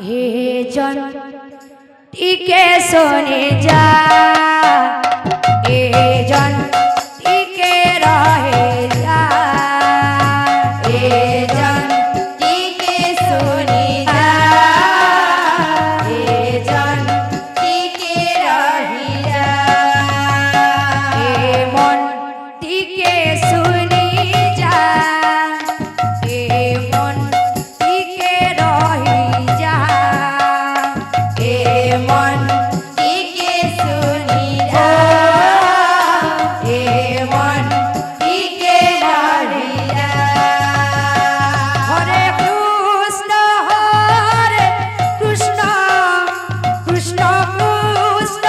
हे जन टिके सोने जा हे जन टिके रहे जा हे जन टिके सोने जा हे जन टिके रहे जा हे मन टिके सुनी जा हे मन टिके रही जा हे मन टिके सुनी जा हे मन टिके रही जा। हरे कृष्ण कृष्ण कृष्ण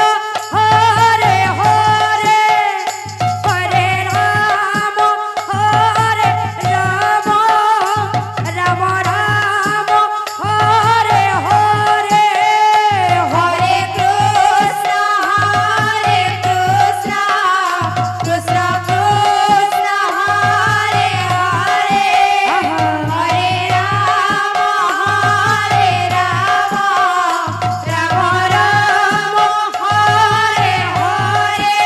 हरे हरे हरे राम राम राम हरे हरे हरे कृष्ण कृष्ण कृष्ण हरे हरे हरे राम राम राम हरे हरे।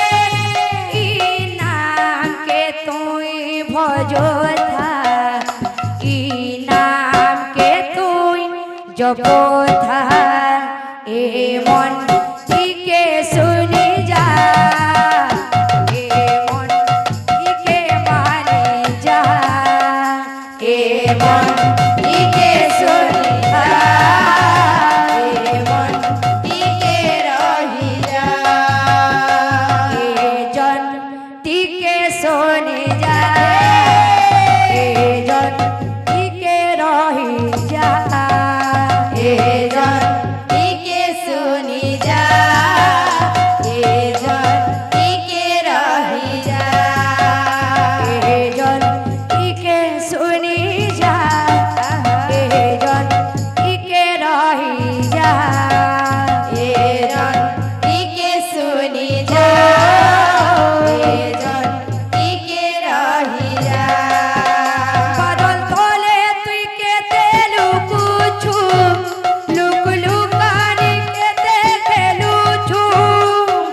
ई नाम के तुई भजो था ई नाम के तुई जपो था ए मन टिके सुनी जा ए मन टिके माने जा ए मन टिके सुनी जा ए मन टिके रही जा ए जन टिके सोने जा ए जन टिके रही जा ए जन टिके सुनी जा ए जन टिके रही जा ए जन टिके सुनी जा ए जन टिके रही जा ए जन टिके सुनी जा ए जन टिके रही जा। बदल तोले तुई के तेलु कुछु लुक लुकानी के देखेलु छु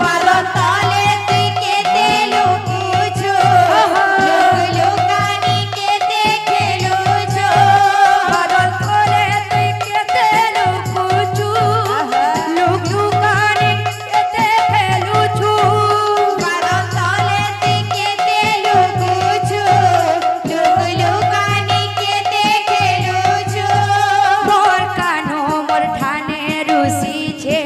बदल तोले तुई के तेलु कुछु लुक लुकानी के देखेलु छु बदल तोले तुई के तेलु कुछु लुक लुकानी के देखेलु छु बदल तोले तुई के तेलु कुछु लुक लुकानी के देखेलु छु। मोर कान्हो मोर ठाने रुसी छे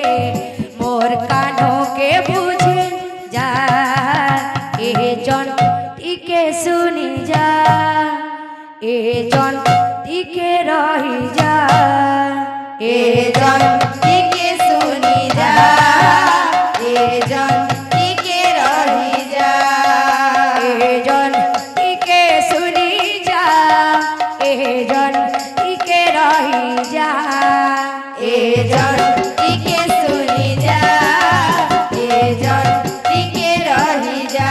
मोर कान्हो के बुझे जा ए जन टिके सुनी जा ए जन टिके रही जा ए जन टिके सुनी जा ए जन टिके रही जा ए जन टिके सुनी जा ए जन टिके रही जा ए जन टिके सुनी जा ए जन टिके रही जा।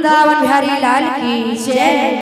वृंदावन बिहारी लाल की जय।